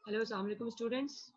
Hello, Assalamu alaikum students.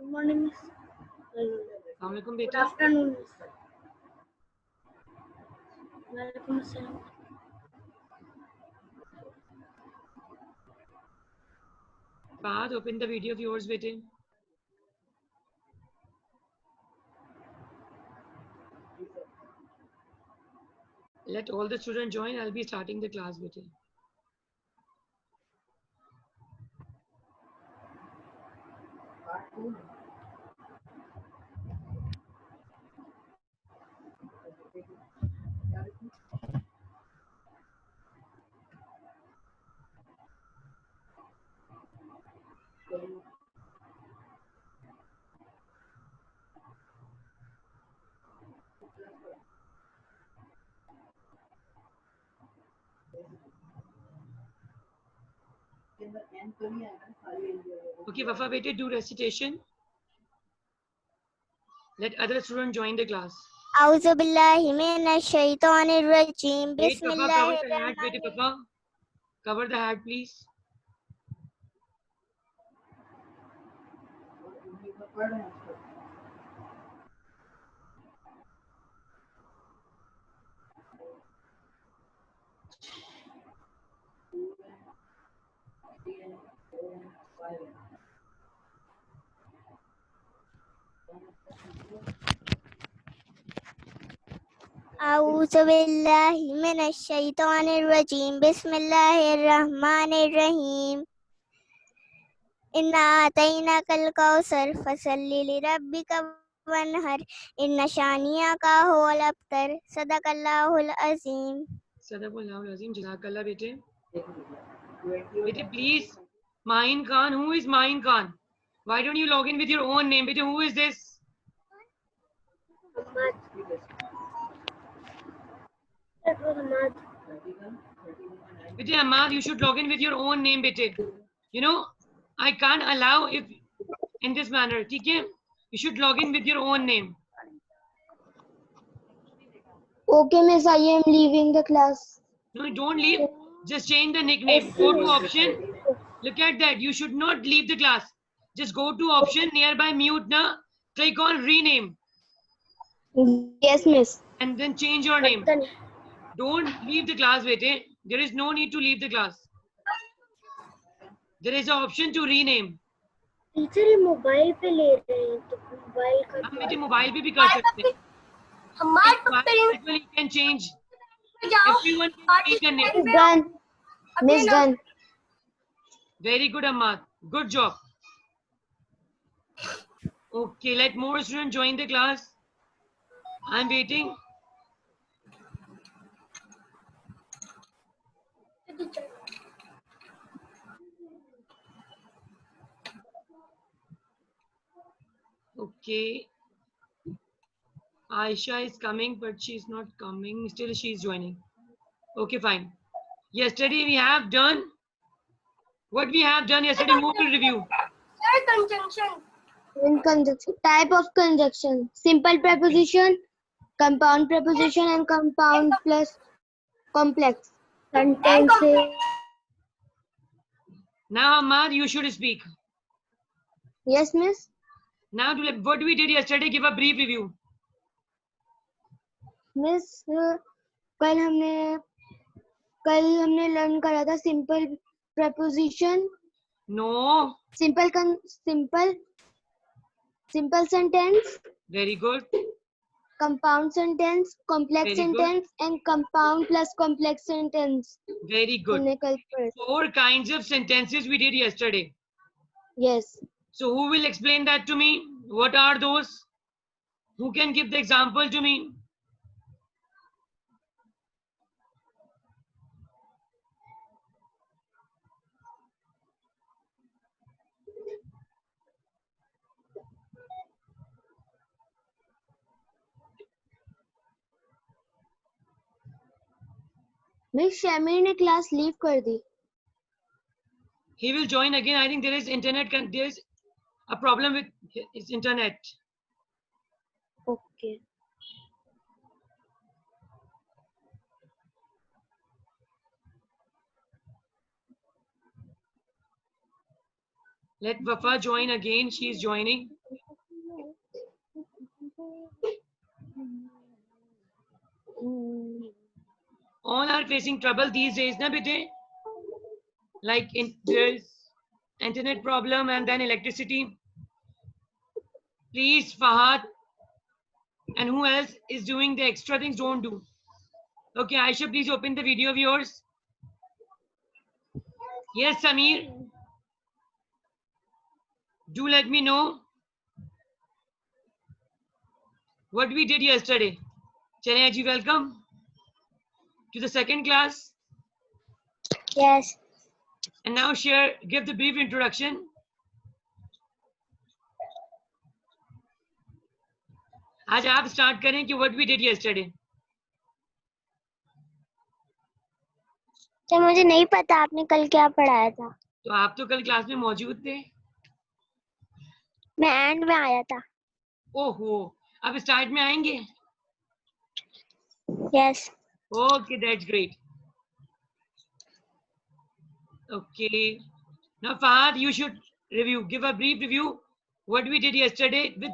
Good morning, Miss. Assalamu alaikum, Good beta. afternoon, Miss. Walaikum assalam. Fahad, open the video of yours, beta. Let all the students join. I'll be starting the class, beta. Okay, Wafa, beta, do recitation. Let other students join the class. أعوذ بالله من الشيطان الرجيم Wait, بسم Papa, الله cover the hat, الرحمن beta, Papa. Cover the hat, please. أعوذ بالله من الشيطان الرجيم بسم الله الرحمن الرحيم إنا أعطيناك الكوثر فصل لربك وانهر إن شانئك هو الأبتر صدق الله العظيم. Sadaqallahu Azim, Jazakallah, beta. Beta, please. Main Khan, who is Main Khan? Why don't you log in with your own name, beta? Who is this? Ahmad. That was Ahmad. Beta, Ahmad, you should log in with your own name, beta. You know, I can't allow if in this manner. Okay? You should log in with your own name. Okay, Miss, I am leaving the class. No, don't leave. Just change the nickname. Go to option. Look at that. You should not leave the class. Just go to option nearby mute na. Click on rename Yes, Miss. and then change your name. Don't leave the class, bete. There is no need to leave the class. There is an option to rename. Teacher ये mobile पे ले रहे हैं तो mobile का हम बेटे mobile पे भी कर सकते हैं. You can change. Everyone can change the name. Miss done. Miss done. Very good, Ahmad. Good job. Okay, let more students join the class. I'm waiting. Okay. Aisha is coming, but she's not coming. Still, she's joining. Okay, fine. Yesterday we have done what we have done yesterday. Who will review? conjunction. In conjunction. Type of conjunction. Simple preposition, compound preposition, and compound plus complex. Sentences. Now, Ahmad, you should speak. Yes, Miss. Now, what we did yesterday, give a brief review. Miss, कल हमने learn करा था simple preposition. No. Simple sentence. Very good. compound sentence, complex Very good. sentence, and compound plus complex sentence. Very good. हमने कल पढ़ा। 4 kinds of sentences we did yesterday. Yes. So who will explain that to me? What are those? Who can give the example to me? Miss Shamir ने class leave कर दी। He will join again. I think there is there is a problem with his internet. Okay. Let Wafa join again. She is joining. All are facing trouble these days, na bete? Like there's internet problem and then electricity. Please, Fahad, and who else is doing the extra things? Don't do. Okay, Aisha, please open the video of yours. Yes, Samir. Do let me know what we did yesterday. Chennai ji, welcome to the second class. Yes. And now give the brief introduction. आज आप start करें कि what we did yesterday. तो मुझे नहीं पता आपने कल क्या पढ़ाया था। तो आप तो कल क्लास में मौजूद थे। मैं एंड में आया था। ओहो, अब स्टार्ट में आएंगे? Yes. Okay, that's great. Okay. Now, Fahad, you should give a brief review what we did yesterday with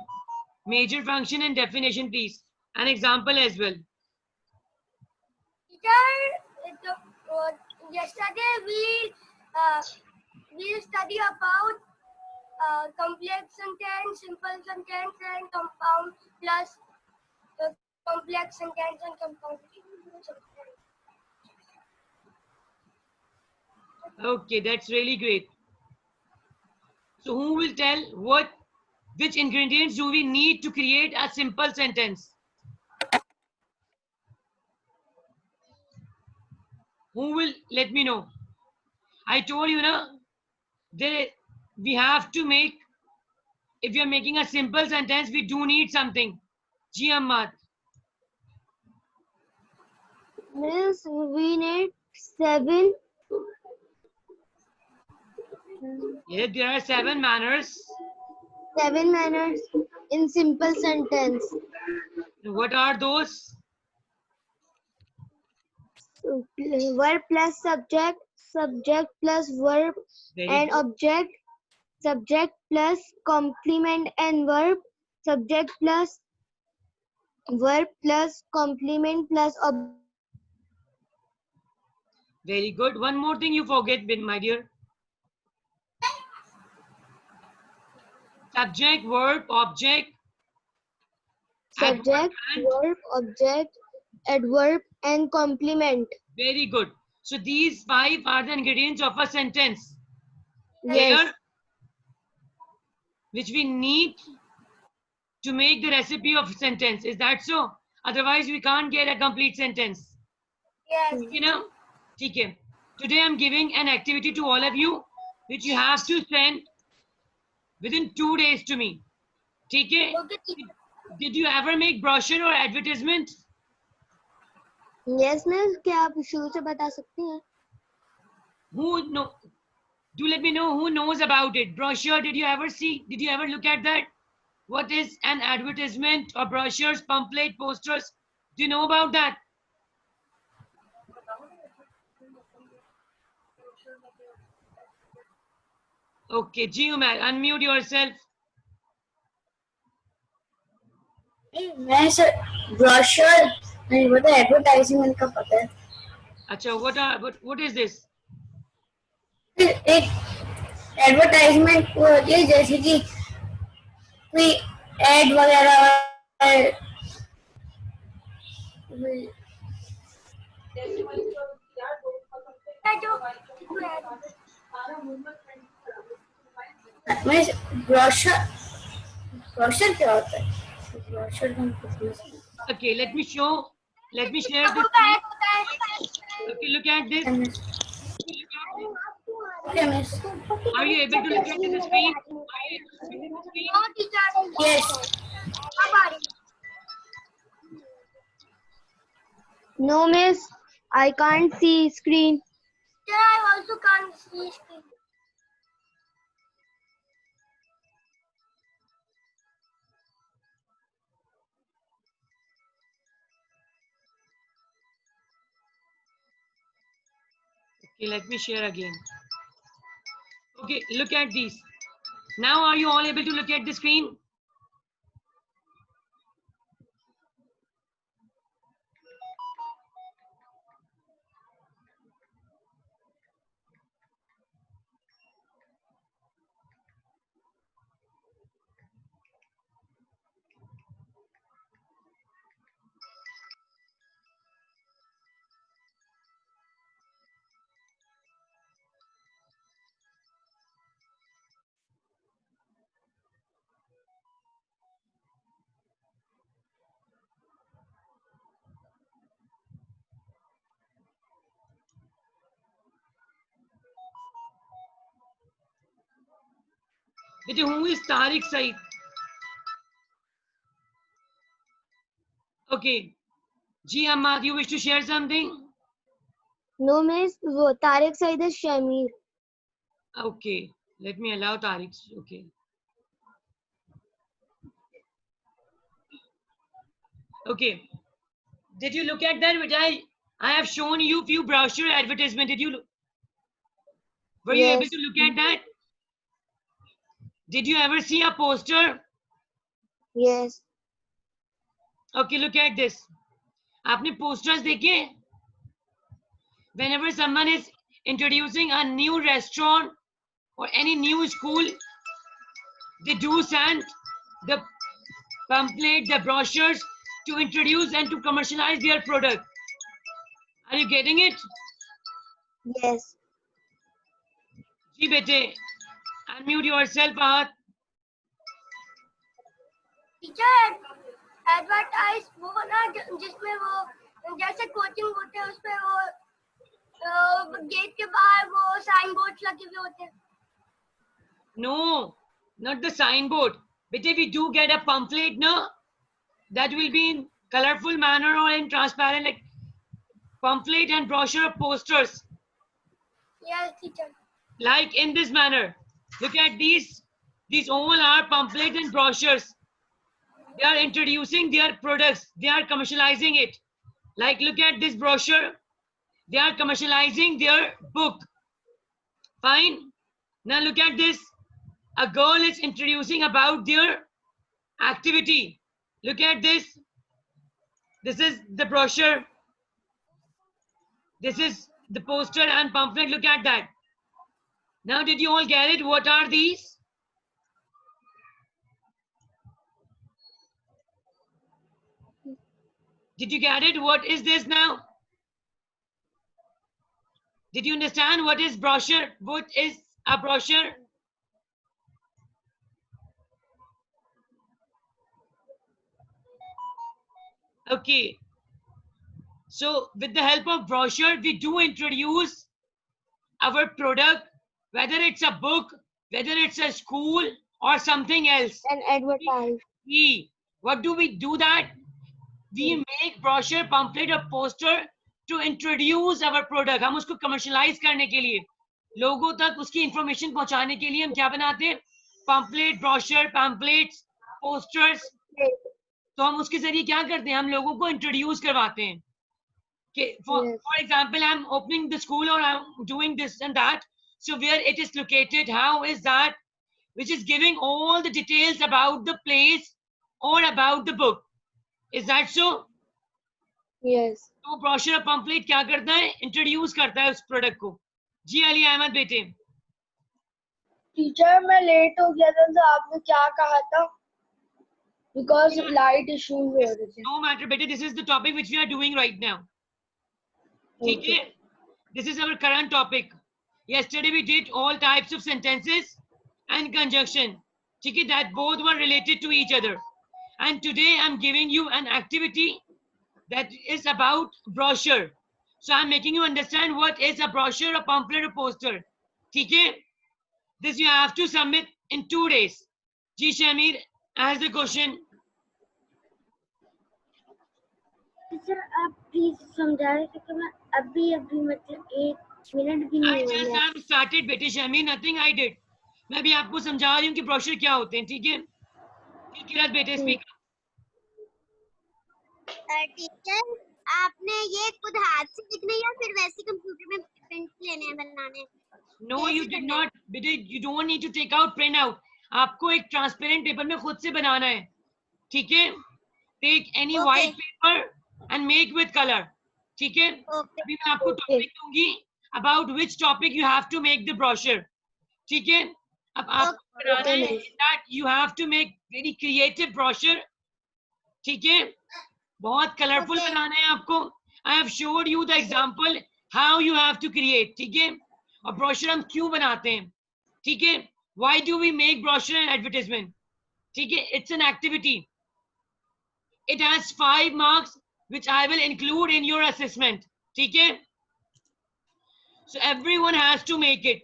major function and definition, please. An example as well. Yesterday we study about complex sentence, simple sentence, and compound plus complex sentence and compound sentence. Okay, that's really great. So who will tell which ingredients do we need to create a simple sentence? Who will let me know? I told you, we have to make, if you're making a simple sentence, we do need something. Ji Ammar. Miss, we need 7. Yes, there are 7 manners. 7 manners in simple sentence. What are those? Verb plus subject, subject plus verb Very and good. object, subject plus complement and verb, subject plus verb plus complement plus object. Very good. One more thing you forget, my dear. Subject, verb, object. Subject, verb, object, adverb, and complement. Very good. So these 5 are the ingredients of a sentence. Yes. Clear? Which we need to make the recipe of sentence. Is that so? Otherwise, we can't get a complete sentence. Yes. You know? Okay. Today, I'm giving an activity to all of you, which you have to send within 2 days to me. Okay? Did you ever make brochure or advertisement? Yes, miss. क्या आप शुरू से बता सकती हैं? Who know? Do let me know who knows about it. Brochure, did you ever see? Did you ever look at that? What is an advertisement or brochures, pamphlet, posters? Do you know about that? Okay, Geomat, unmute yourself. मैं sir brochure नहीं वो तो advertisement का पता है। अच्छा, what is this? एक advertisement होती है जैसे कि कोई एड वगैरह मैं ब्रोशर ब्रोशर क्या होता है? ब्रोशर हम Okay, let me share this screen. Okay, look at this. Okay, miss. Are you able to look at the screen? Yes. No, miss. I can't see screen. I also can't see screen. Okay, let me share again. Okay, look at these. Now, are you all able to look at the screen? Who is Tariq Said? Okay. Ji Ahmad, you wish to share something? No, miss. वो Tariq Saeed is Shamir. Okay. Let me allow Tariq. Okay. Okay. Did you look at that? Which I have shown you few brochure advertisement. Did you look? Were you able Yes. to look at that? Did you ever see a poster? Yes. Okay, look at this. आपने posters देखे? Whenever someone is introducing a new restaurant or any new school, they do send the pamphlet, the brochures to introduce and to commercialize their product. Are you getting it? Yes. जी बेटे, unmute yourself, Ahad. Teacher advertise वो ना जिसमें वो जैसे coaching होते हैं उसपे वो गेट के बाहर वो साइन बोर्ड लगे हुए होते हैं. No, not the signboard. Bete, we do get a pamphlet, no? That will be in colorful manner or in transparent, like pamphlet and brochure posters. Yes, teacher. Like in this manner. Look at these. These all are pamphlets and brochures. They are introducing their products. They are commercializing it. Like, look at this brochure. They are commercializing their book. Fine. Now look at this. A girl is introducing about their activity. Look at this. This is the brochure. This is the poster and pamphlet. Look at that. Now, did you all get it? What are these? Did you get it? What is this now? Did you understand what is brochure? What is a brochure? Okay. So with the help of brochure, we do introduce our product, whether it's a book, whether it's a school or something else. And advertise. What do we do that? We make brochure, pamphlet or poster to introduce our product. हम उसको commercialize करने के लिए, लोगों तक उसकी information पहुंचाने के लिए हम क्या बनाते हैं? Pamphlet, brochure, pamphlets, posters. तो हम उसके जरिए क्या करते हैं? हम लोगों को introduce करवाते हैं. Okay, for example, I'm opening the school or I'm doing this and that. So where it is located, how is that? Which is giving all the details about the place or about the book. Is that so? Yes. तो brochure pamphlet क्या करता है? Introduce करता है उस product को. जी अली अहमद बेटे. Teacher मैं लेट हो गया था तो आपने क्या कहा था? Because of light issues हो रहे थे. No matter, better. This is the topic which we are doing right now. Okay. This is our current topic. Yesterday we did all types of sentences and conjunction. Okay, that both were related to each other. And today I'm giving you an activity that is about brochure. So I'm making you understand what is a brochure, a pamphlet, a poster. Okay? This you have to submit in 2 days. Ji Shamir has the question. Sir आप please समझा रहे थे कि मैं अभी मतलब 1 minute भी I नहीं just हुआ have started, बेटे Shamir, nothing I did. मैं भी आपको समझा रही हूँ कि ब्रोशर क्या होते हैं, ठीक है? ठीक है बेटे, स्पीक. टीचर आपने ये खुद हाथ से लिखना है या फिर वैसे कंप्यूटर में प्रिंट लेने हैं बनाने? No, you did not. बेटे, you don't need to take out print out. आपको एक ट्रांसपेरेंट पेपर में खुद से बनाना है, ठीक है? Take any white paper and make with color. ठीक है? अभी मैं आपको टॉपिक दूंगी about which topic you have to make the brochure. ठीक है? अब आपको बनाना है that you have to make very creative brochure. ठीक है? बहुत कलरफुल बनाना है आपको. I have showed you the example how you have to create. ठीक है? और ब्रोशर हम क्यों बनाते हैं? ठीक है? Why do we make brochure and advertisement? ठीक है? It's an activity. It has 5 marks which I will include in your assessment. ठीक है? So everyone has to make it.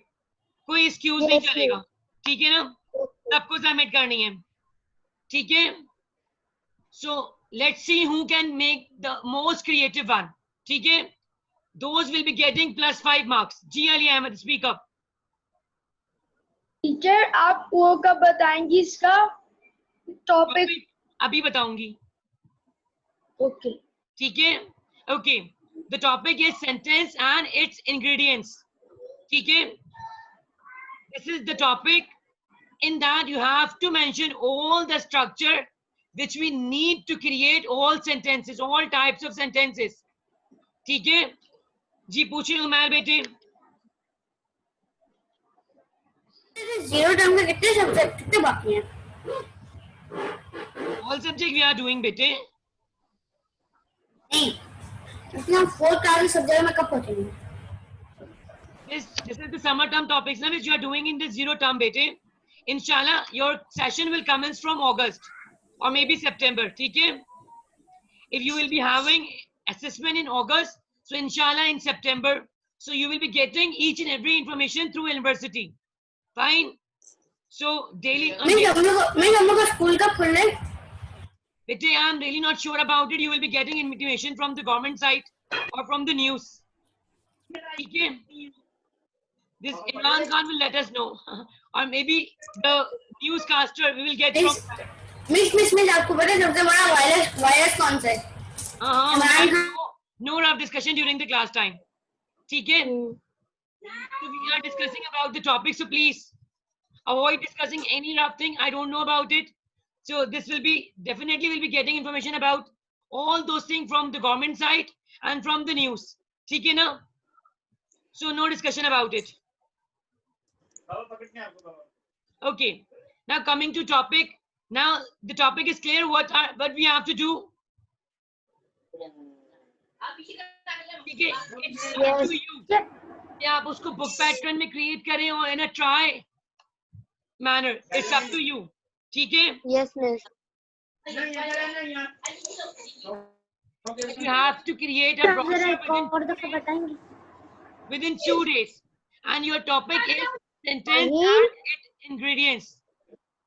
कोई excuse नहीं चलेगा. ठीक है ना? सबको सबमिट करनी है. ठीक है? So let's see who can make the most creative one. ठीक है? Those will be getting plus 5 marks. Ji Ali Ahmed, speak up. Teacher आप वो कब बताएंगी इसका टॉपिक? अभी बताऊंगी. ओके. ठीक है? Okay. The topic is sentence and its ingredients. ठीक है? This is the topic. In that you have to mention all the structure which we need to create all sentences, all types of sentences. ठीक है? जी पूछिए उमैर बेटे. Zero term के कितने subject कितने बाकी हैं? All subject we are doing बेटे. नहीं, इतना 4 क्लास सब्जेक्ट में कब पहुंचेंगे? This is the summer term topics now which you are doing in the zero term bete. Inshallah, your session will commence from August or maybe September. ठीक है? If you will be having assessment in August, so inshallah in September, so you will be getting each and every information through university. Fine. So daily. मैं हम लोग का school कब खुलना है? Bete, I am really not sure about it. You will be getting information from the government site or from the news. ठीक है? This Imran Khan will let us know, or maybe the newscaster we will get from. Miss आपको पता है सबसे बड़ा virus कौन सा है? No rough discussion during the class time. ठीक है? So we are discussing about the topic, so please avoid discussing any rough thing. I don't know about it. So this will be definitely will be getting information about all those things from the government side and from the news. ठीक है ना? So no discussion about it. Okay. Now coming to topic. Now the topic is clear. What we have to do? Okay. It's up to you. या आप उसको book pattern में create करें or in a try manner. It's up to you. ठीक है? Yes miss. You have to create a brochure within 2 days. And your topic is sentence and its ingredients.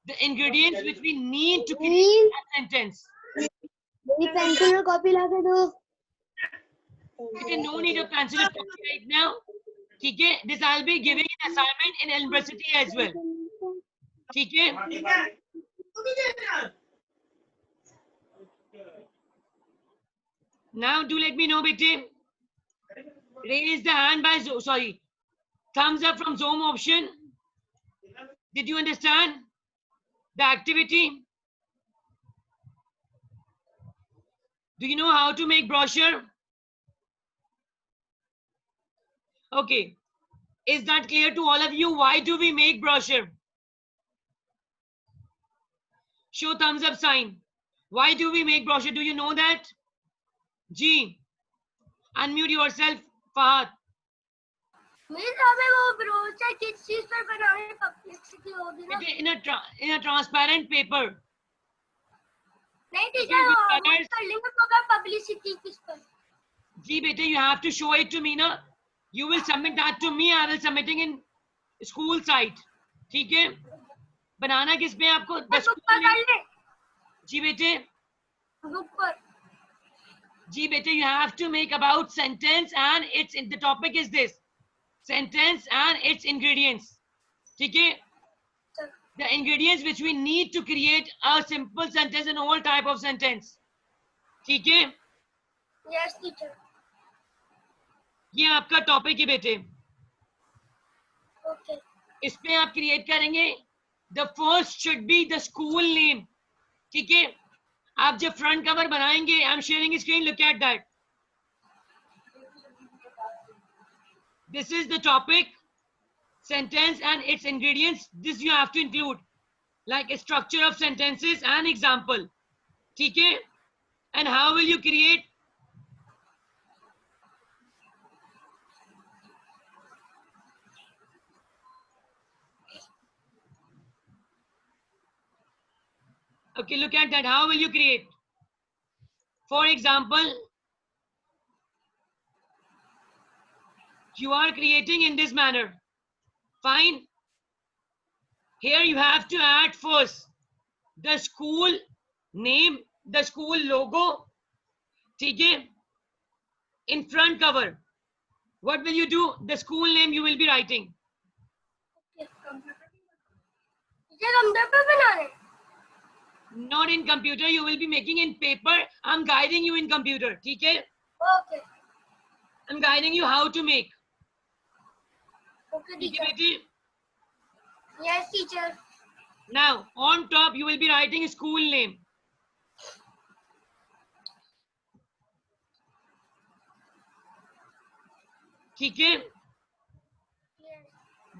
The ingredients which we need to create a sentence. मेरी pencil और copy ला के दो. Okay, no need of pencil and copy right now. ठीक है? This I'll be giving an assignment in university as well. ठीक है? Now do let me know, bete. Raise the hand by thumbs up from Zoom option. Did you understand the activity? Do you know how to make brochure? Okay. Is that clear to all of you? Why do we make brochure? Show thumbs up sign. Why do we make brochure? Do you know that? G. Unmute yourself, Fahad. Means हमें वो brochure किस चीज पर बनाने publicity होगी ना In a transparent paper. नहीं teacher वो कर लेंगे तो पब्लिसिटी किस पर जी बेटे, you have to show it to me ना. You will submit that to me. I will submitting in school site. ठीक है? बनाना किस पे आपको? बुक पर कर ले जी बेटे. बुक पर जी बेटे, you have to make about sentence and its the topic is this. Sentence and its ingredients. ठीक है? The ingredients which we need to create a simple sentence and all type of sentence. ठीक है? Yes teacher ये आपका topic है बेटे. Okay इस पे आप क्रिएट करेंगे. The first should be the school name. ठीक है? आप जब फ्रंट कवर बनाएंगे, I am sharing screen, look at that. This is the topic, sentence and its ingredients. This you have to include, like a structure of sentences and example. ठीक है? And how will you create? Okay, look at that. How will you create? For example, you are creating in this manner. Fine. Here you have to add first the school name, the school logo. ठीक है? In front cover. What will you do? The school name you will be writing. Teacher computer पे बना रहे Not in computer. You will be making in paper. I'm guiding you in computer. ठीक है? Okay I'm guiding you how to make. Okay ठीक है teacher बेटी? Yes teacher Now, on top, you will be writing school name. ठीक है?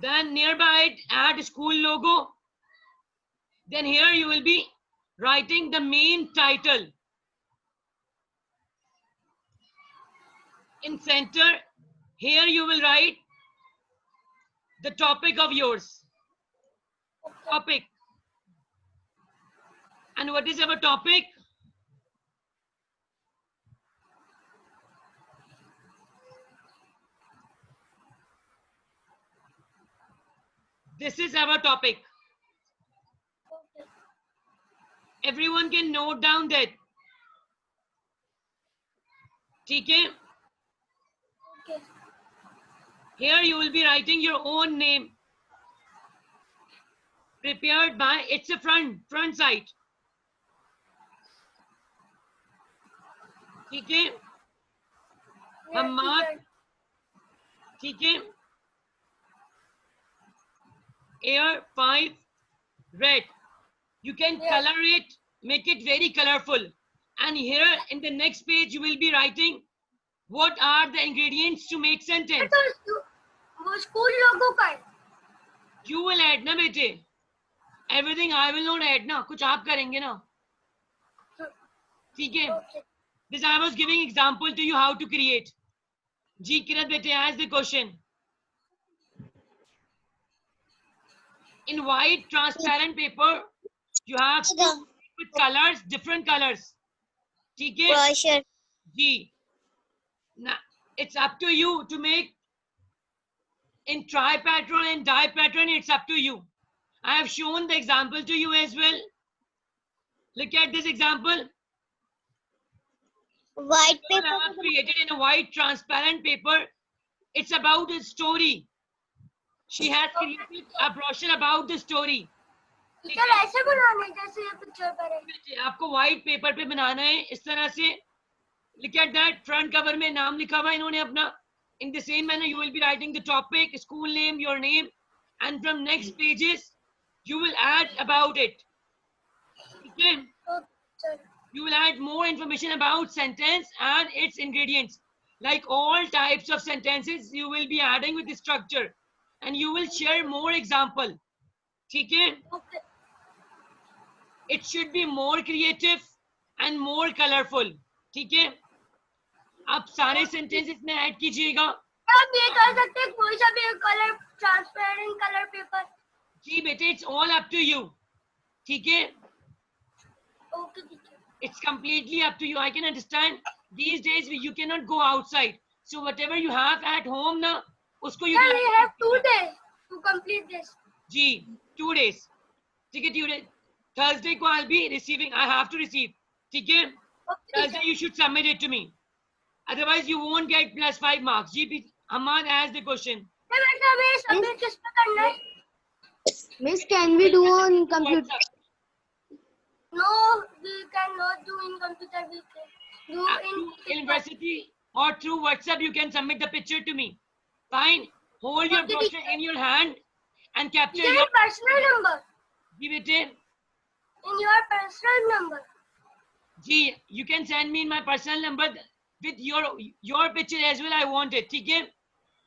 Then nearby it, add school logo. Then here you will be writing the main title. In center, here you will write the topic of yours. Topic. And what is our topic? This is our topic. Everyone can note down that. ठीक है? Okay Here you will be writing your own name. Prepared by, it's a front side. ठीक है? Hammad. ठीक है? Air 5 red. You can color it, make it very colorful. And here in the next page, you will be writing what are the ingredients to make sentence. तो वो school लोगों का है You will add ना बेटे. Everything I will not add ना. कुछ आप करेंगे ना. ठीक है? Okay This I was giving example to you how to create. Ji Kirat bete, ask the question. In white transparent paper, you have to with colors, different colors. ठीक है? brochure. Ji. Now, it's up to you to make in tri-pattern and di-pattern. It's up to you. I have shown the example to you as well. Look at this example. White I paper. have created in a white transparent paper. It's about a story. She has created a brochure about the story. Teacher ऐसे बनाने जैसे ये picture पर है आपको white paper पे बनाना है इस तरह से. Look at that. Front cover में नाम लिखा हुआ है इन्होंने अपना. In the same manner, you will be writing the topic, school name, your name, and from next pages, you will add about it. Okay? Teacher You will add more information about sentence and its ingredients. Like all types of sentences, you will be adding with the structure, and you will share more example. ठीक है? Okay It should be more creative and more colorful. ठीक है, आप सारे sentences में add कीजिएगा. आप ये कर सकते हैं कोई सा भी कलर, ट्रांसपेरेंट कलर पेपर. जी बेटे, it's all up to you. ठीक है, okay teacher. it's completely up to you. I can understand these days you cannot go outside, so whatever you have at home ना, उसको We utilize. have 2 days to complete this. Ji 2 days. ठीक है, Tuesday, Thursday को I'll be receiving. I have to receive. ठीक है, Okay, Thursday teacher. you should submit it to me. Otherwise you won't get +5 marks. Ji Hamad asked the question. बेटा हमें submit किस पे करना है? Miss, can we do on computer? WhatsApp. No, we cannot do in computer. We can do in University or through WhatsApp you can submit the picture to me. Fine. Hold your Okay, brochure teacher. in your hand and capture your your. personal number. जी बेटे, In your personal number. Ji you can send me in my personal number with your picture as well. I want it. ठीक है,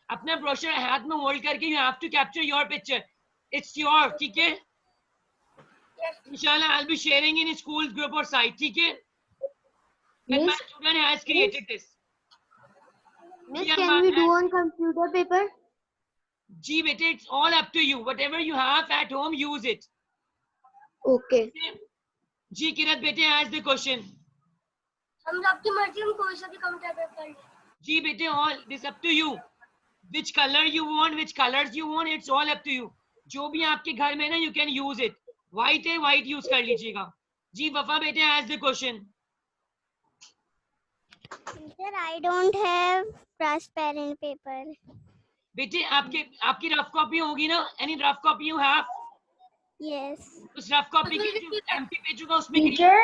अपना brochure हाथ में hold करके you have to capture your picture. It's your. ठीक है, Yes. inshallah I'll be sharing in school group or site. ठीक है, that my Miss, student has created this. Miss, Yeah, can we ma'am. do on computer paper? जी बेटे, it's all up to you. Whatever you have at home, use it. Okay. जी किरत बेटे, ask the question. हम आपकी मर्जी में कोई सा भी computer paper ले. जी बेटे, all this up to you. Which color you want, which colors you want, it's all up to you. जो भी आपके घर में ना, you can use it. White है, white use कर लीजिएगा. जी वफा बेटे, ask the question. Teacher, I don't have transparent paper. बेटे आपकी रफ कॉपी होगी ना? Any rough copy you have? Yes. उस रफ कॉपी के जो empty पेज होगा उसमें Teacher?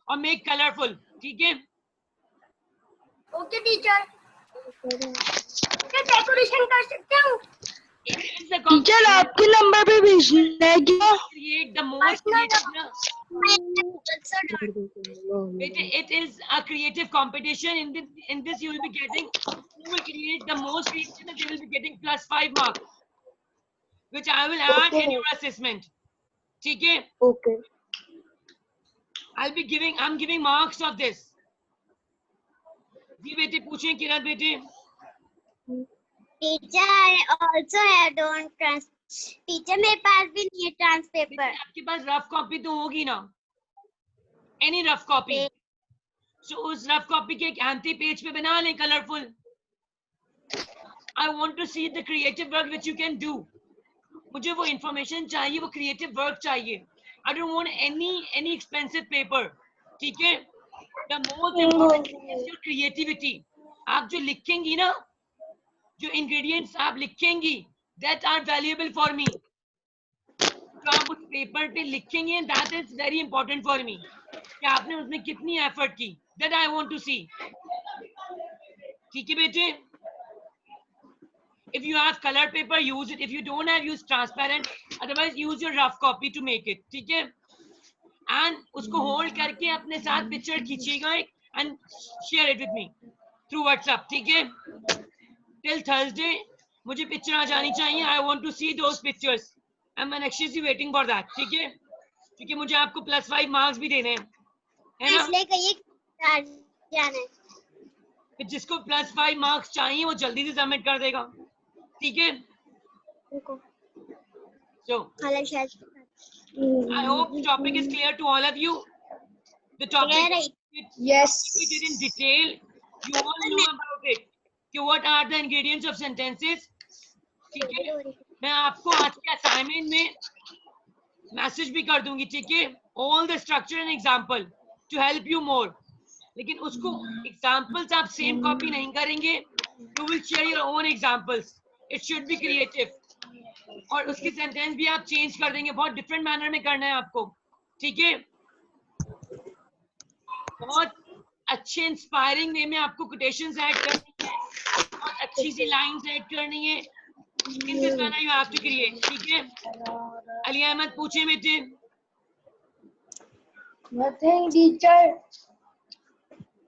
और make colorful. ठीक है, ओके टीचर. क्या डेकोरेशन कर सकते हो? टीचर आपके नंबर पे भेजना है क्या? create the most creative ना. It is a creative competition. In this you will be getting, who will create the most creative, they will be getting +5 marks, which I will add in your assessment. ठीक है, Okay. I'm giving marks of this. जी बेटे पूछें किरण बेटे. Teacher, I also have don't trans. Teacher, मेरे पास भी नहीं है trans बेटे paper. आपके पास रफ कॉपी तो होगी ना? Any rough copy. So उस रफ कॉपी के एक एंटी पेज पे बना लें colourful. I want to see the creative work which you can do. मुझे वो information चाहिए, वो creative work चाहिए. I don't want any expensive paper. ठीक है? The most important thing is your creativity. आप जो लिखेंगी ना, जो ingredients आप लिखेंगी, that are valuable for me. जो आप उस पेपर पे लिखेंगे, that is very important for me. कि आपने उसमें कितनी एफर्ट की, that I want to see. ठीक है बेटे, if you have color paper, use it. If you don't have, use transparent. Otherwise use your rough copy to make it. ठीक है, and उसको hold करके अपने साथ picture खींचिएगा and share it with me through WhatsApp. ठीक है, till Thursday मुझे picture आ जानी चाहिए. I want to see those pictures. I'm anxiously waiting for that. ठीक है, क्योंकि मुझे आपको +5 मार्क्स भी देने हैं, है ना? इसलिए कहिए जाना है. फिर जिसको +5 मार्क्स चाहिए वो जल्दी से सबमिट कर देगा. ठीक है, so I hope the topic is clear to all of you. The topic Yes. we did in detail. You all know about it. कि what are the ingredients of sentences. ठीक है, मैं आपको आज के असाइनमेंट में मैसेज भी कर दूंगी. ठीक है, all the structure and example to help you more. लेकिन उसको examples आप सेम कॉपी नहीं करेंगे. You will share your own examples. It should be creative. और उसकी सेंटेंस भी आप चेंज कर देंगे, बहुत डिफरेंट मैनर में करना है आपको. ठीक है, बहुत अच्छे इंस्पायरिंग वे में आपको कोटेशंस ऐड करनी है, बहुत अच्छी सी लाइंस ऐड करनी है. In this manner you have to create. ठीक है, अली अहमद पूछे बेटे. Nothing, teacher.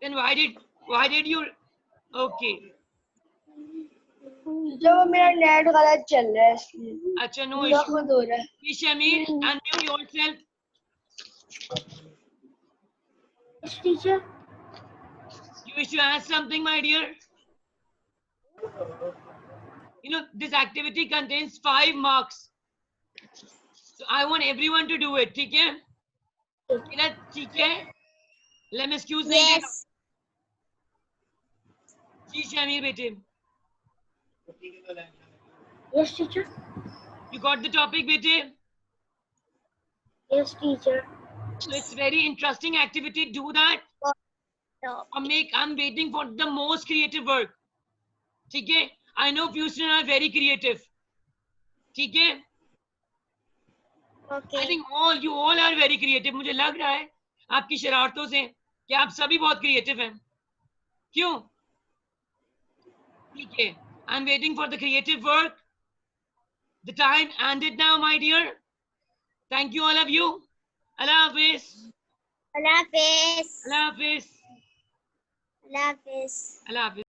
Then why did you? Okay. जो मेरा नेट गलत चल रहा है इसलिए. अच्छा, नो पूरा इशू. खुद हो रहा है. Shamir, unmute yourself. Teacher You wish to ask something, my dear? You know, this activity contains 5 marks. So I want everyone to do it, ठीक है? ठीक है? Let me excuse me. Yes. जी शामिर बेटे. Yes teacher You got the topic बेटे? Yes teacher So it's very interesting activity. Do that. I'm waiting for the most creative work. ठीक है? I know few students are very creative. ठीक है? Okay. I think you all are very creative. मुझे लग रहा है आपकी शरारतों से कि आप सभी बहुत creative हैं. क्यों? ठीक है. I'm waiting for the creative work. The time ended now, my dear. Thank you, all of you. Allah Hafiz. Allah Hafiz. Allah Hafiz. Allah Hafiz. Allah Hafiz.